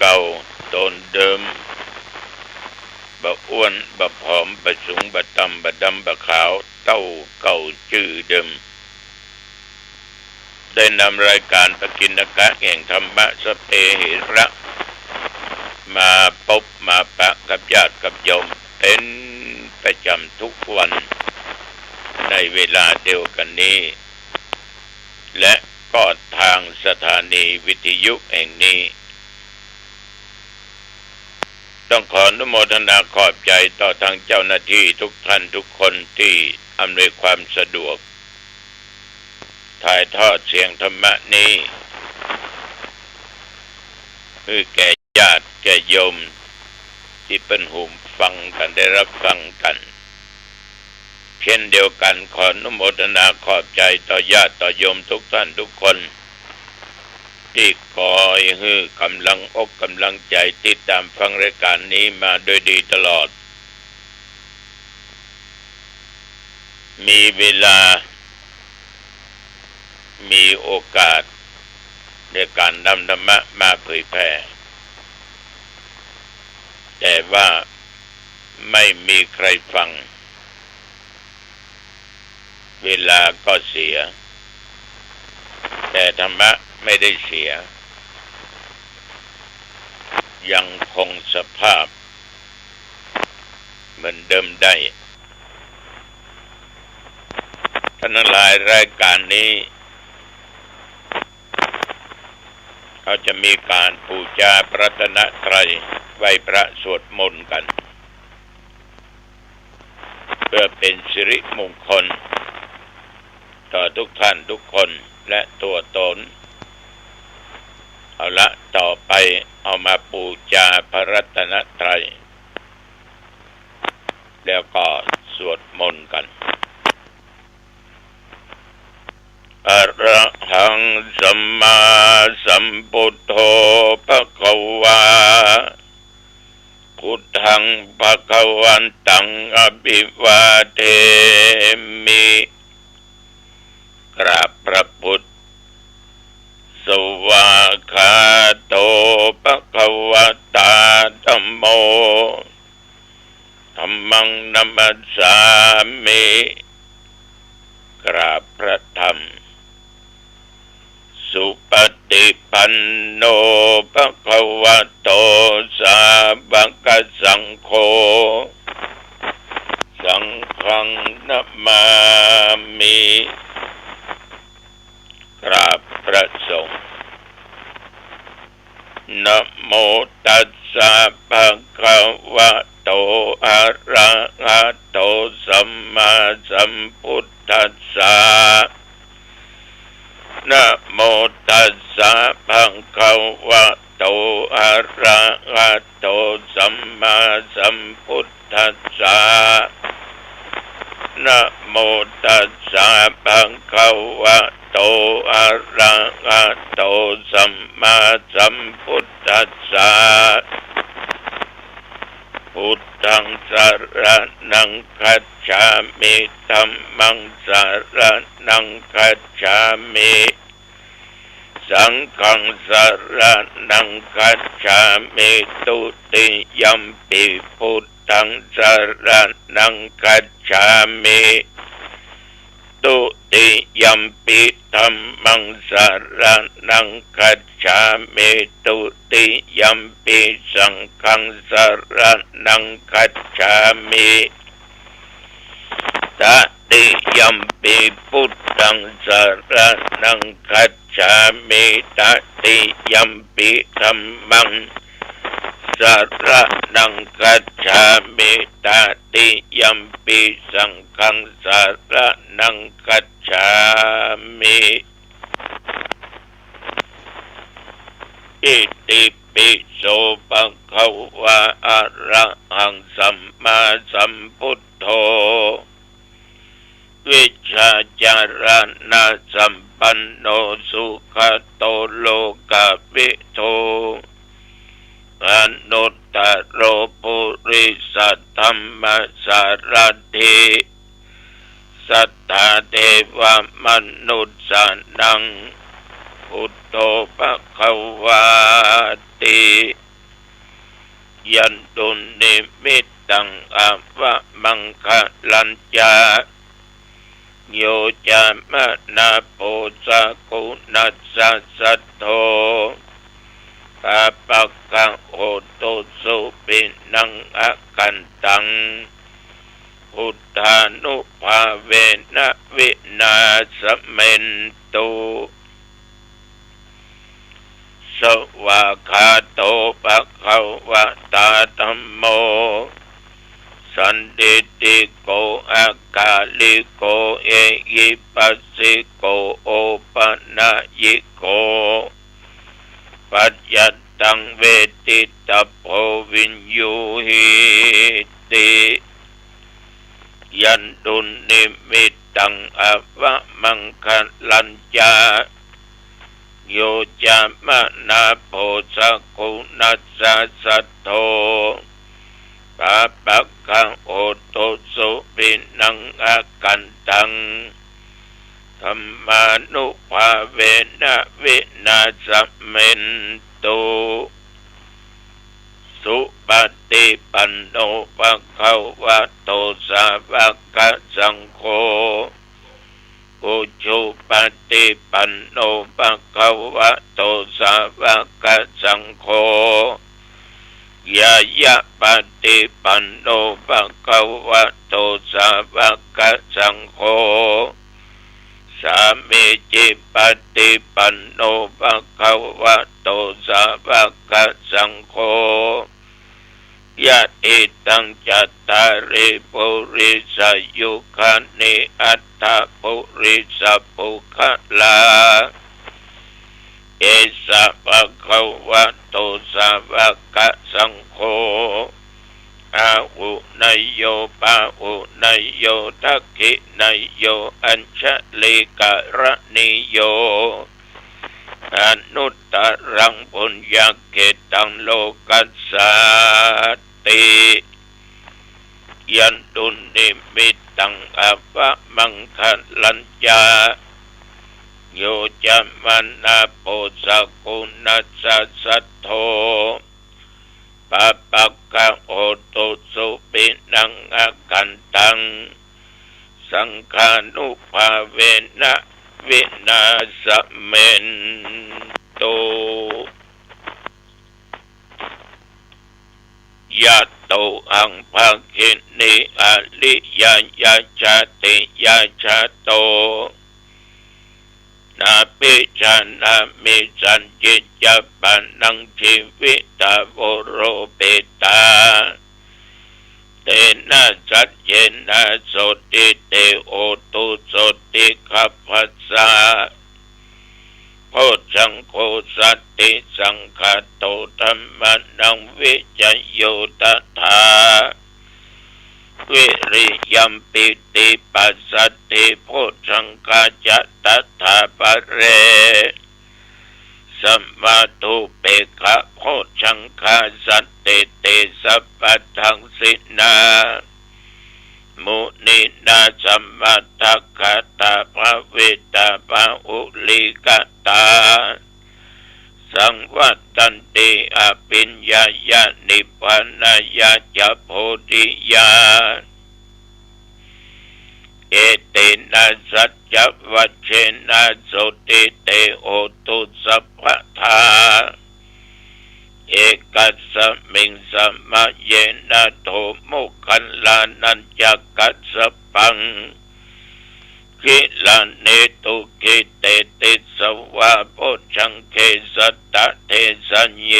เก่าตนเดิมบะอ้วนบะผอมบะสูงบะต่ำบะดำบะขาวเต้าเก่าชื่อเดิมได้นำรายการปกิณกะแห่งธรรมะสเปเหระมาพบมาปะกับญาติกับโยมเป็นประจำทุกวันในเวลาเดียวกันนี้และก็ทางสถานีวิทยุแห่งนี้ต้องขออนุโมทนาขอบใจต่อทางเจ้าหน้าที่ทุกท่านทุกคนที่อำนวยความสะดวกถ่ายทอดเสียงธรรมะนี้เพื่อแก่ญาติแก่โยมที่เป็นหูฟังกันได้รับฟังกันเช่นเดียวกันขออนุโมทนาขอบใจต่อญาติต่อโยมทุกท่านทุกคนที่คอยให้กำลังอกกำลังใจติดตามฟังรายการนี้มาโดยดีตลอดมีเวลามีโอกาสในการนำธรรมะมาเผยแผ่แต่ว่าไม่มีใครฟังเวลาก็เสียแต่ธรรมะไม่ได้เสียยังคงสภาพเหมือนเดิมได้ท่านทั้งหลายรายการนี้เขาจะมีการบูชาพระรัตนตรัยไหว้พระสวดมนต์กันเพื่อเป็นสิริมงคลต่อทุกท่านทุกคนและตัวตนเอาละต่อไปเอามาบูชาพระรัตนตรัยแล้วก็สวดมนต์กันอะระหังสัมมาสัมพุทโธภควาพุทธังภวันตังอภิวาเทมิกราบพระพุทธสวากขาโตภควตาธัมโมธัมมังนัมมัสสามิกราบพระธรรมสุปฏิปันโนภควโตสาวกสังโฆสังฆังนัมมามิกราบพระสงฆ์นะโมตัสสะภะคะวะโตอะระหะโตสัมมาสัมพุทธัสสะนะโมตัสสะภะคะวะโตอะระหะโตสัมมาสัมพุทธัสสะนะโมตัสสะภะคะวะโตอะระหะโตสัมมาสัมพุทธัสสะพุทธังสรณังคัจฉามิธัมมังสรณังคัจฉามิสังฆังสรณังคัจฉามิตุติยัมปิพุทธังสรณังคัจฉามิตุติยัมปิธัมมังสรณังคัจฉามิตุติยัมปิสังฆังสรณังคัจฉามิตติยัมปิพุทธังสรณังคัจฉามิตติยัมปิธัมมังสรณังคัจฉามิตติยัมปิสังฆังสรณังคัจฉามิอิติปิโสภะคะวะอะระหังสัมมาสัมพุทโธวิชชาจารณะสัมปันโนสุขโตโลกวิโทอนุตตโรปุริสัทธัมมัสสารถิสัทธาเทวมนุษย์สันังพุทโธภควาติ สัทโธปะปะกะโหตุสุปินังอกันตังพุทธานุภาเวนะวินาสเมนตุสวากขาโตปะคะวะตาธัมโมสันติติโกอากาลิโกเอหิปัสสิโกโอปนะยิโกปัจยัตตังเวทิตาโพวินยูหิติยันตุนิมิตตังอวะมังคะลัญญาโยจามะนาโพสกุนัสสะสัทโธปะปะกะโอโตสุปินังอากันตังธัมมานุภาเวนะวินาสเมนตุสุปฏิปันโนภะคะวะโตสาวกสังโฆอุชุปฏิปันโนภะคะวะโตสาวกสังโฆยายะปฏิปันโนภะคะวะโตสาวกสังโฆสามีจิปฏิปันโนภะคะวะโตสาวกสังโฆยะติตังจัตตาริปุริสยุคานิอัตถปุริสปุคลาเอสะภะคะวะโตสาวกสังโฆอาหุนยโยปะหุนยโยทักขินยโยอัญชลิกะระนิโยอนุตตรังปุญญเกตังโลกัสสติยันตุนิมิตตังอวะมังคะลัญญาโยจามานาโพสกุนัสสะสัทโธปะปะกะโอตุสุปินังอกันตังสังฆานุภาเวนะวินาสเมนตุยะโตอังภะคินิอริยยะชาติยะชาโตนาปิชานามิสันจิจปันนังชีวิตาโวโรเปตาเตนะสัจเจนะโสติเตโอตุโสติขัพพัสสะโพชังโคสัตติสังฆโตธัมมานังวิจโยตถาวิริยัมปิติปัสสติโพชังคาจัตตถาปะเรสัมมาตุเปขะโพชังคาสัตติเตสัพพทังสินามุนินาสัมมาทัคคะตาภเวตาภาอุลิกตาสังวัตตันติอภิญญายานิพพานายาจะโพธิญาณเอเตนะสัจจวัชเชนะโสติเตโอตุสัพพทาเอกัสสมิงสัมมาเยนะโทมุขันลานัญจกัสสปังกิลานิตุกิเตติสวะโพชังเคสัตตะเทสัญเย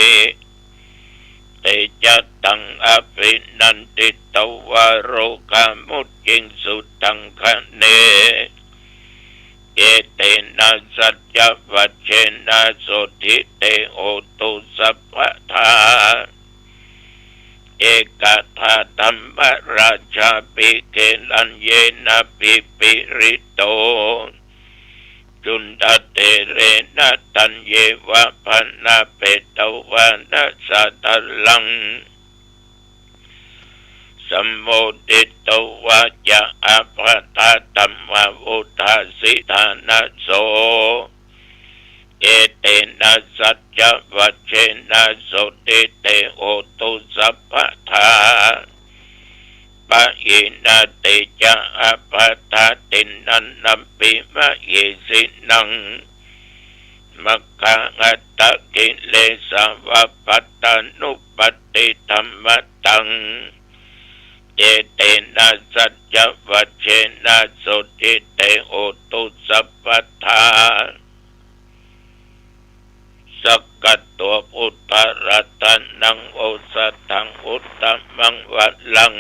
เตจัตตังอภินันติตวะโรกามุตจิงสุตังคะเนเอเตนะสัจจวัชเชนะโสทิเตโอตุสัพพทาเอกทาธัมมราชาปิเกลัญเยนะปิปิริโตจุนดาเตเรนะตัญเยวะพนาเปตวานะสัตลังสัมโมดิตวะจะอภะตาตัมมะวุทาสิทานะโสเอเตนะสัจจวัชเชนะโสติเตโอตุสัพพทาปะอินาเตจะอภะตาตินันนัมปิมะเยสินัง มัคคะงัตตะกิเลสวัปปัตตานุปัฏฐิธัมมตังเจเตนะสัจจวัชเชนะสุทิเตโหตุสัพพทาสักกัตตัวพุทธรัตนังโอสัตถังอุตตมังวัลลัง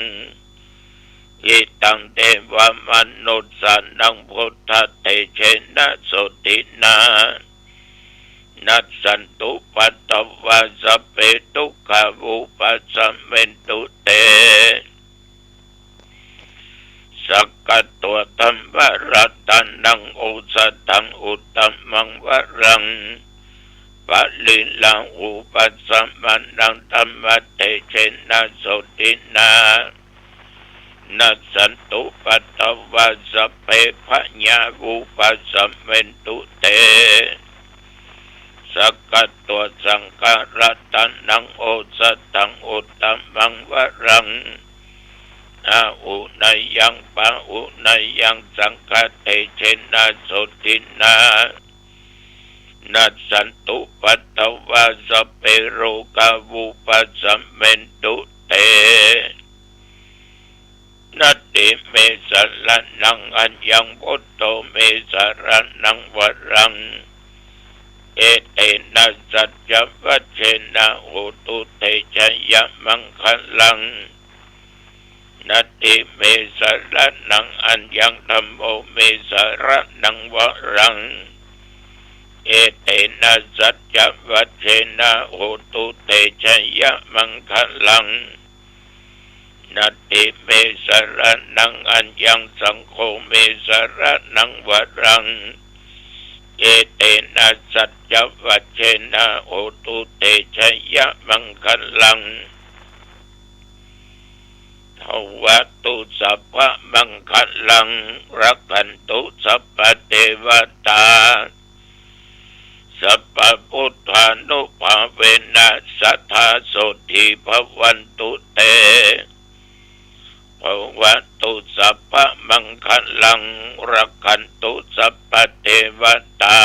อิตังเทวมนุสสานังพุทธเตเชนะสุตินานัสสันตุปัตตวาสเปตุขะวุปัสสะเมนตุเตสักกัตตัวธัมมรัตนังโอสัตถังอุตตมังวัลลังปะลิลังอุปัสสะมันังธัมมเตเชนะสุตินานัสสันตุปัตตวาสเปพะญาวุปัสสะเมนตุเตสักกัตตัวสังฆรัตนังโอสัตถังอุตตมังวรังอาอุนัยยังปะอุนัยยังสังฆเตเชนะสุตินานัสสันตุปัตตวาสเปโรกาวุปัสสะเมนตุเตนัตติเมสรนังอัญญังพุทโธเมสรนังวรังเอเตนะสัจจวัชเชนะโหตุเตชะยะมังคลังนัตติเมสรนังอัญญังธัมโมเมสรนังวรังเอเตนะสัจจวัชเชนะโหตุเตชะยะมังคลังนัตติเมสรนังอัญญังสังโฆเมสรนังวรังเอเตนะสัจจวัชเชนะโหตุเตชะยะมังคลังทวัตตุสัพพะมังคลังรักขันตุสัพพะเทวตาสัพพะพุทธานุภาเวนะสัทธาโสติภวันตุเตภวัตตุสัพพะมังคลังรักขันตุสัพพะเทวตา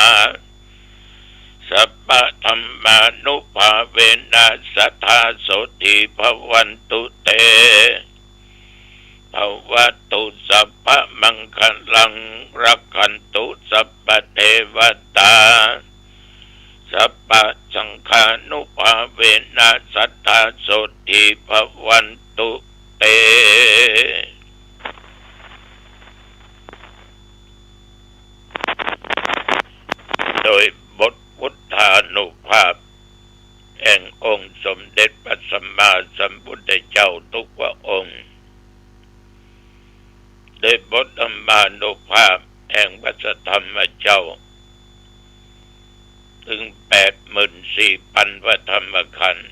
สัพพะธัมมานุภาเวนะสัทธาโสติภวันตุเตภวัตตุสัพพะมังคลังรักขันตุสัพพะเทวตาสัพพะสังฆานุภาเวนะสัทธาโสติภวันตุเตโดยบทพุทธานุภาพแห่งองค์สมเด็จพระสัมมาสัมพุทธเจ้าทุกพระองค์โดยบทธรรมานุภาพแห่งพระธรรมเจ้าถึง 84,000 พระธรรมขันธ์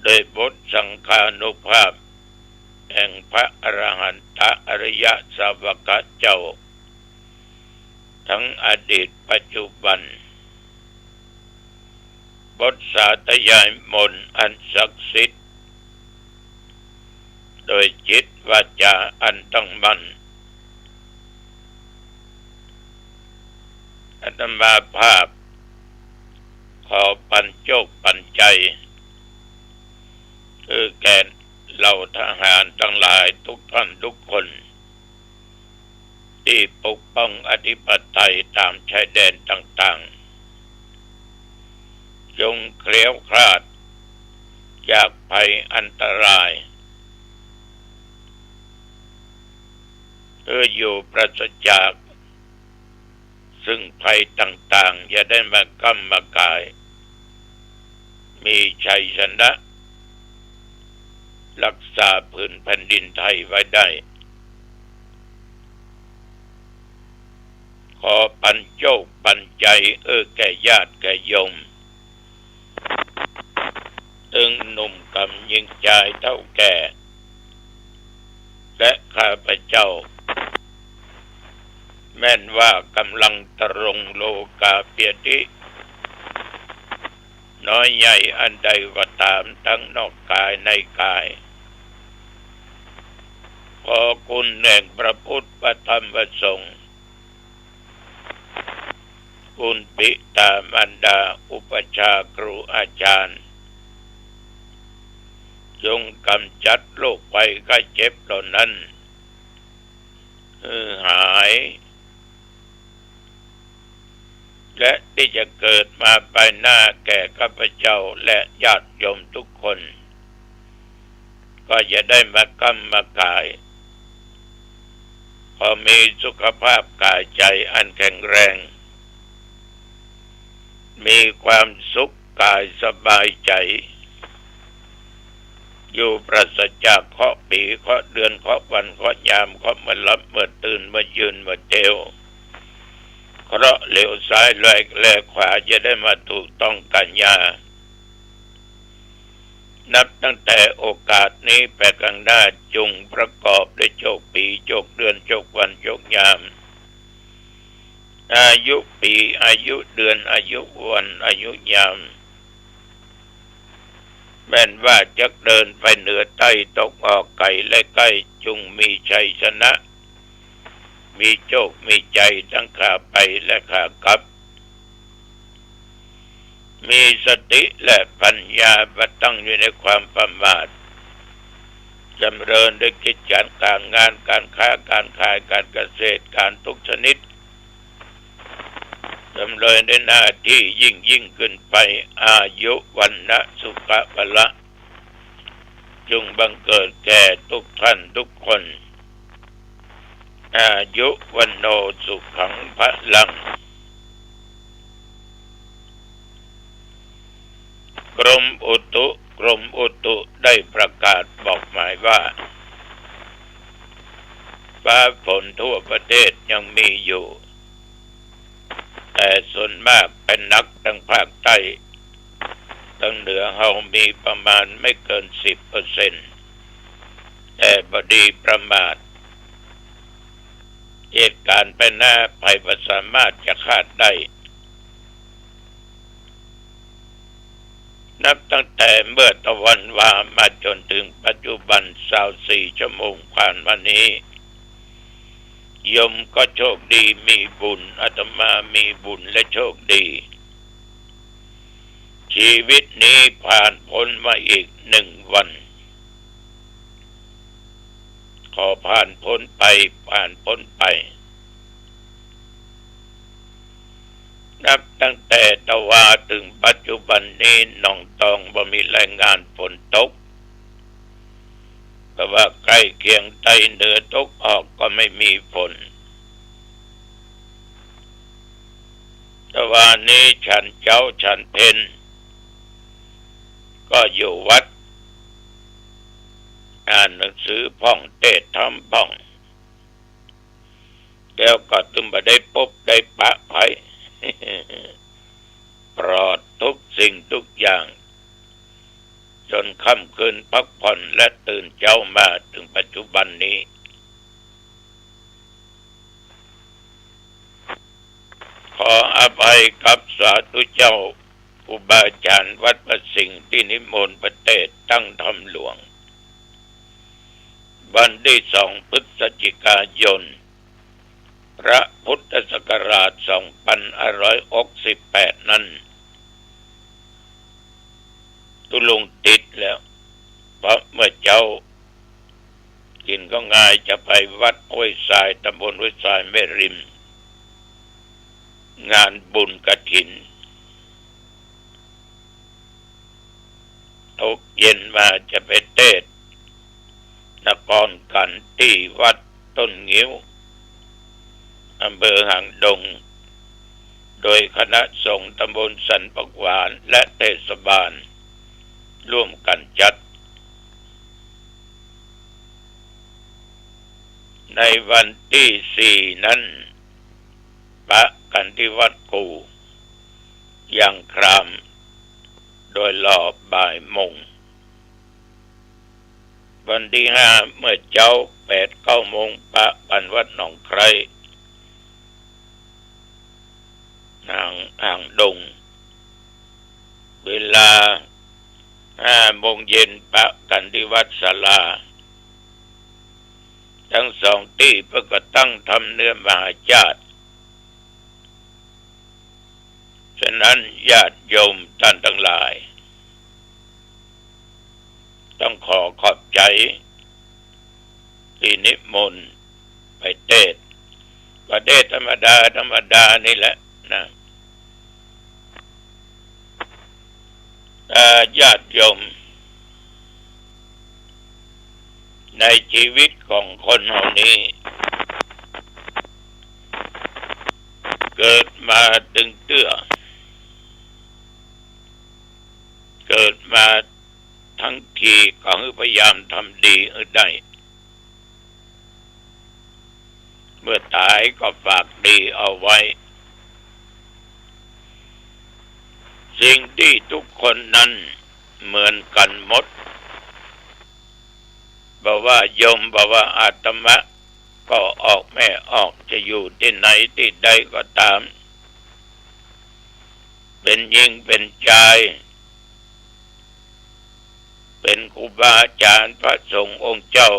โดยบทสังฆานุภาพแห่งพระอรหันตอริยสาวกเจ้าทั้งอดีตปัจจุบันบทสาธยายมนต์อันศักดิ์สิทธิ์โดยจิตวาจาอันตั้งมั่นอาตมาภาพขอปัญโชคปัญใจคือแก่เหล่าทหารทั้งหลายทุกท่านทุกคนที่ปกป้องอธิปไตยตามชายแดนต่างๆจงเคลี้ยวคลาดจากภัยอันตรายอยู่ปราศจากซึ่งภัยต่างๆอย่าได้มาก้ำมากายมีชัยชนะรักษาพื้นแผ่นดินไทยไว้ได้ขอปัญโชคปัญใจแก่ญาติแก่โยมถึงหนุ่มกำยิงใจเท่าแก่และข้าพเจ้าแม้นว่ากำลังตรงโลกาเปียติน้อยใหญ่อันใดก็ตามทั้งนอกกายในกายขอคุณแห่งพระพุทธพระธรรมพระสงฆ์ค คุณบิดามารดาอุปชาครูอาจารย์จงกำจัดโรคภัยไข้เจ็บเหล่านั้นหายและที่จะเกิดมาภายหน้าแก่ข้าพเจ้าและญาติโยมทุกคนก็จะได้มากำมากายพอมีสุขภาพกายใจอันแข็งแรงมีความสุขกายสบายใจอยู่ปราศจากเคราะห์ปีเคราะห์เดือนเคราะห์วันเคราะห์ยามเคราะห์มาลับเมื่อตื่นมายืนมาเดวเคราะห์เหลวซ้ายแลขวาจะได้มาถูกต้องกันยานับตั้งแต่โอกาสนี้ไปข้างหน้าจงประกอบด้วยโชคปีโชคเดือนโชควันโชคยามอายุปีอายุเดือนอายุวันอายุยามแม้นว่าจะเดินไปเหนือใต้ตกออกไกลและใกล้จงมีชัยชนะมีโชคมีใจทั้งขาไปและขากลับมีสติและปัญญาประตั้งอยู่ในความประมาทจำเริญด้วยกิจการงานการค้าการขายการเกษตรการทุกชนิดจำเริญด้วยหน้าที่ยิ่งขึ้นไปอายุวันนะสุขะพละจงบังเกิดแก่ทุกท่านทุกคนอายุวันโนสุขังพลังกรมอุตุได้ประกาศบอกหมายว่าฟ้าฝนทั่วประเทศยังมีอยู่แต่ส่วนมากเป็นหนักทางภาคใต้ทางเหนือเฮามีประมาณไม่เกิน 10% แต่บดีประมาทเหตุการณ์ไปหน้าภัยประสามารถจะคาดได้นับตั้งแต่เมื่อตะวันวามาจนถึงปัจจุบัน24 ชั่วโมงผ่านมานี้โยมก็โชคดีมีบุญอาตมามีบุญและโชคดีชีวิตนี้ผ่านพ้นมาอีก1 วันขอผ่านพ้นไปนับตั้งแต่ตะวาถึงปัจจุบันนี้หนองตองบ่มีรายงานฝนตกแต่ว่าใกล้เคียงใต้เหนือตกออกก็ไม่มีฝนตะวานี้ฉันเจ้าฉันเพนก็อยู่วัดอ่านหนังสือพ่องเทศน์ทำพ่องแล้วก็ตึมบ่ได้พบได้ปะไผปลอดทุกสิ่งทุกอย่างจนค่ำคืนพักผ่อนและตื่นเช้ามาถึงปัจจุบันนี้ขออภัยกับสาธุเจ้าครูบาอาจารย์วัดประสิงห์ที่นิมนต์ประเทศตั้งธรรมหลวงวันที่ 2 พฤศจิกายนพระพุทธศักราช 2568 นั้นตุลุงติดแล้วเพราะเมื่อเจ้ากินก็ง่ายจะไปวัดห้วยทรายตำบลห้วยทรายแม่ริมงานบุญกฐินตกเย็นมาจะไปเทศน์นครกันที่วัดต้นงิ้วอำเภอหางดงโดยคณะสงฆ์ตำบลสันปักหวานและเทศบาลร่วมกันจัดในวันที่ 4 นั้นปะกันที่วัดกูยังครามโดยรอบบ่ายโมงวันที่ 5เมื่อเจ้า 8-9 โมงปะกันวัดหนองไคร้ห่างดงเวลา 5 โมงเย็นปะกันที่วัดศาลาทั้งสองที่เพื่อตั้งทำเนื้อมหาญาติ ฉะนั้นญาติโยมท่านทั้งหลายต้องขอขอบใจที่นิมนต์ไปเทศน์ประเทศธรรมดานี่แหละนะญาติโยมในชีวิตของคนเหล่านี้เกิดมาตึงเตื้อเกิดมาทั้งทีก็พยายามทำดีได้เมื่อตายก็ฝากดีเอาไว้สิ่งที่ทุกคนนั้นเหมือนกันหมดบอกว่าโยมบอกว่าอาตมะก็ออกแม่ออกจะอยู่ที่ไหนที่ใดก็ตามเป็นหญิงเป็นชายเป็นครูบาอาจารย์พระสงฆ์องค์เจ้า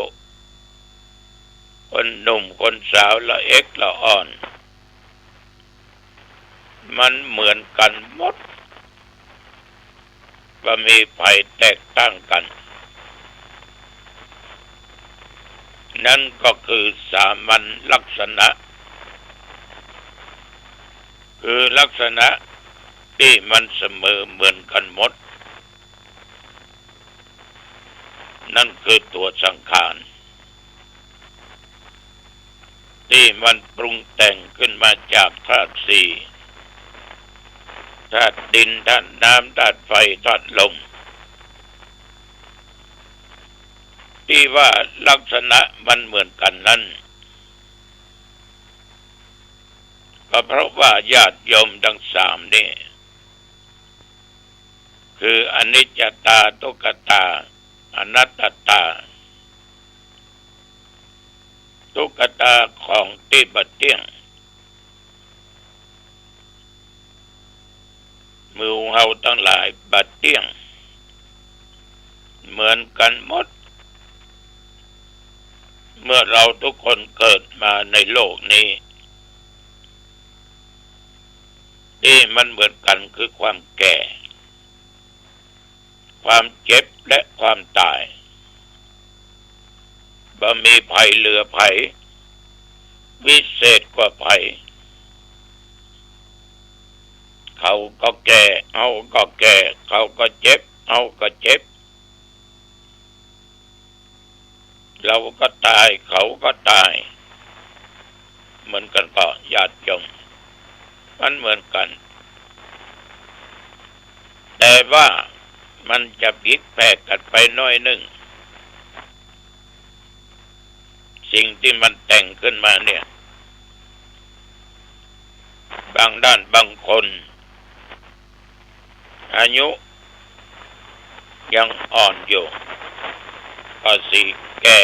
คนหนุ่มคนสาวละเอ็กละอ่อนมันเหมือนกันหมดว่ามีภัยแตกต่างกันนั่นก็คือสามัญลักษณะคือลักษณะที่มันเสมอเหมือนกันหมดนั่นคือตัวสังขารที่มันปรุงแต่งขึ้นมาจากธาตุสี่ธาตุดินธาตุน้ำธาตุไฟธาตุลมที่ว่าลักษณะมันเหมือนกันนั้นก็เพราะว่าญาติโยมทั้งสามนี่คืออนิจจตาทุกขตาอนัตตาทุกขตาของที่บัดเที่ยงมือเฮาทั้งหลายบัดเที่ยงเหมือนกันหมดเมื่อเราทุกคนเกิดมาในโลกนี้ที่มันเหมือนกันคือความแก่ความเจ็บและความตายบ่มีภัยเหลือภัยวิเศษกว่าภัยเขาก็แก่เอาก็แก่เขาก็เจ็บเอาก็เจ็บเราก็ตายเขาก็ตายเหมือนกันก็ญาติโยมมันเหมือนกันแต่ว่ามันจะพลิกแพลกกันไปน้อยหนึ่งสิ่งที่มันแต่งขึ้นมาเนี่ยบางด้านบางคนอายุยังอ่อนอยู่ก็สิแก่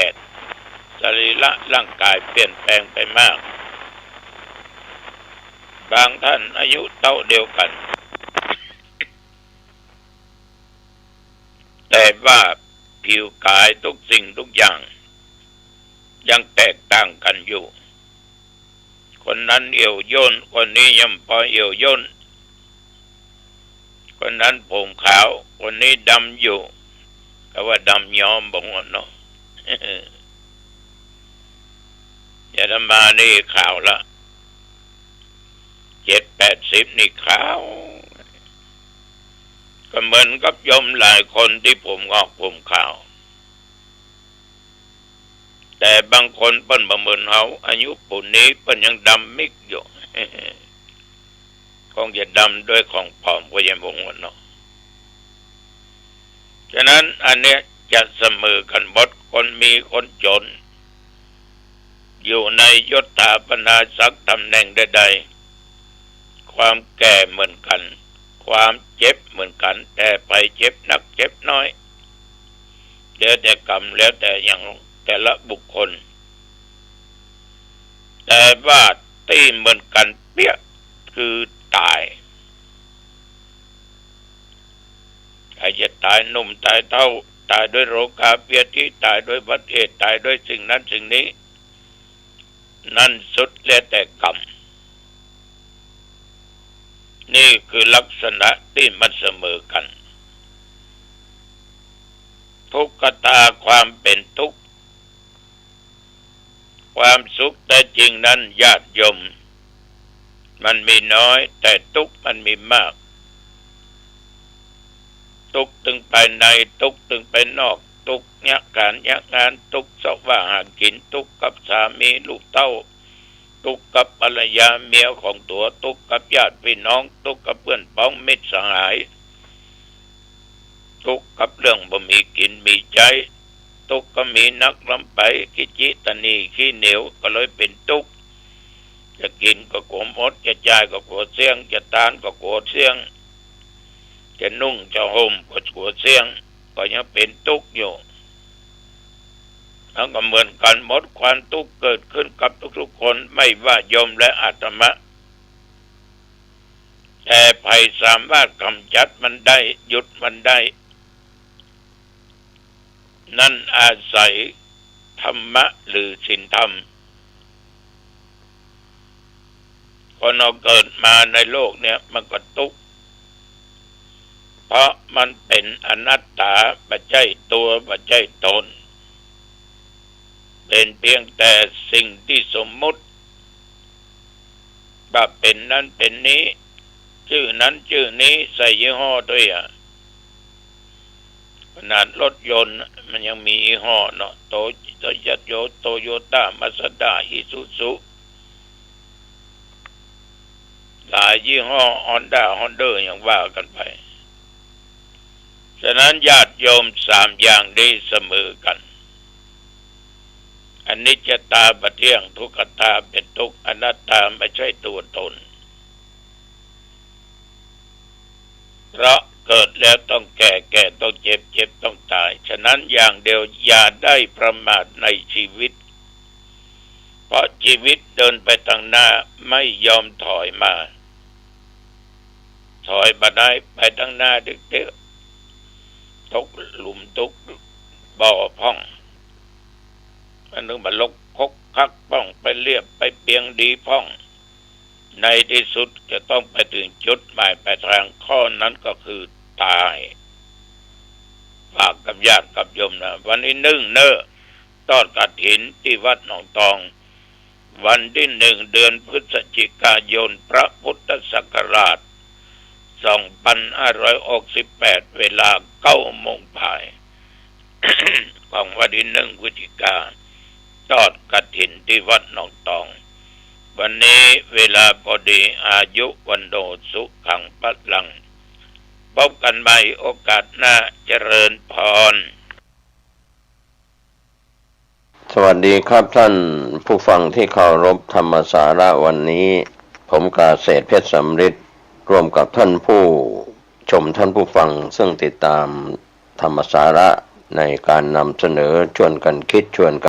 สรีระร่างกายเปลี่ยนแปลงไปมากบางท่านอายุเท่าเดียวกันแต่ว่าผิวกายทุกสิ่งทุกอย่างยังแตกต่างกันอยู่คนนั้นเอวย่นคนนี้ย่ำพอเอวย่นคนนั้นผมขาวคนนี้ดำอยู่ก็ว่าดำย้อมบอกว่าเนาะอย่าทำมานี่ขาวละ70-80นี่ขาวก็เหมือนกับโยมหลายคนที่ผมงอกผมขาวแต่บางคนเปิ้นบ่เหมือนเฮาอายุปุ่นนี้เปิ้นยังดำมิกอยู่คงจะดำด้วยของผอมก็ยังบ่งว่าเนาะฉะนั้นอันเนี้ยจะเสมอกันหมดคนมีคนจนอยู่ในยศถาบรรดาศักดิ์ตำแหน่งใดๆความแก่เหมือนกันความเจ็บเหมือนกันแต่ไปเจ็บหนักเจ็บน้อยแล้วแต่กรรมแล้วแต่อย่างแต่ละบุคคลแต่ว่าที่เหมือนกันเปี้ยคือตายใครจะตายหนุ่มตายเฒ่าตายด้วยโรคาเปียที่ตายด้วยอุบัติเหตุตายด้วยสิ่งนั้นสิ่งนี้นั่นสุดแล้วแต่กรรม นี่คือลักษณะที่มันเสมอกันทุกขตาความเป็นทุกข์ความสุขแต่จริงนั้นญาติโยมมันมีน้อยแต่ทุกข์มันมีมากทุกข์ถึงภายในทุกข์ถึงภายนอกทุกข์ยะการยะงานทุกข์สว่าหากินทุกข์กับสามีลูกเต้าทุกข์กับภรรยาเมียของตัวทุกข์กับญาติพี่น้องทุกข์กับเพื่อนพ้องมิตรสหายทุกข์กับเรื่องบ่มีกินมีใจทุกข์ก็มีนักลำไปกิจิตนีขี้เหนียวก็เลยเป็นทุกข์จะกินก็กลัวหมดจะจ่ายก็กลัวเสี่ยงจะทานก็กลัวเสี่ยงจะนุ่งจะห่มก็กลัวเสี่ยงก็ยังเป็นทุกข์อยู่แล้วก็เหมือนกันหมดความทุกข์เกิดขึ้นกับทุกๆคนไม่ว่าโยมและอาตมาแต่ภัยสามารถกำจัดมันได้หยุดมันได้นั่นอาศัยธรรมะหรือศีลธรรมคนเราเกิดมาในโลกเนี่ยมันก็ทุกข์เพราะมันเป็นอนัตตาปัจจัยตัวปัจจัยตนเป็นเพียงแต่สิ่งที่สมมุติว่าเป็นนั้นเป็นนี้ชื่อนั้นชื่อนี้ใส่ยี่ห้อด้วยขนาดรถยนต์มันยังมียี่ห้อเนาะโตโยต้ามาซาด้าอิซูซุหลายยี่ห้อฮอนด้าฮอนเดอร์อย่างว่ากันไปฉะนั้นญาติโยมสามอย่างนี้เสมอกันอนิจจตาบ่เที่ยงทุกขตาเป็นทุกข์อนัตตาไม่ใช่ตัวตนเพราะเกิดแล้วต้องแก่ต้องเจ็บต้องตายฉะนั้นอย่างเดียวอย่าได้ประมาทในชีวิตเพราะชีวิตเดินไปทางหน้าไม่ยอมถอยมาถอยมาได้ไปทางหน้าเด็กๆทุกหลุมทุกบ่อพ่องอันนึงมาลกคกคักป้องไปเรียบไปเปียงดีพ่องในที่สุดจะต้องไปถึงจุดหมายปลายทางข้อนั้นก็คือตายฝากกับญาติกับโยมนะวันนี้1 เนอทอดกฐินที่วัดหนองตองวันที่1 เดือนพฤศจิกายนพระพุทธศักราช2568เวลา 9 โมงบ่าย ของวันที่1 พฤศจิกายนทอดกฐินที่วัดหนองตองวันนี้เวลาพอดีอายุวันโนสุขังพลังพบกันใหม่โอกาสหน้าเจริญพรสวัสดีครับท่านผู้ฟังที่เคารพธรรมสาระวันนี้ผมกาเศรษฐ์เพชรสำริดร่วมกับท่านผู้ชมท่านผู้ฟังซึ่งติดตามธรรมสาระในการนำเสนอชวนกันคิดชวนกัน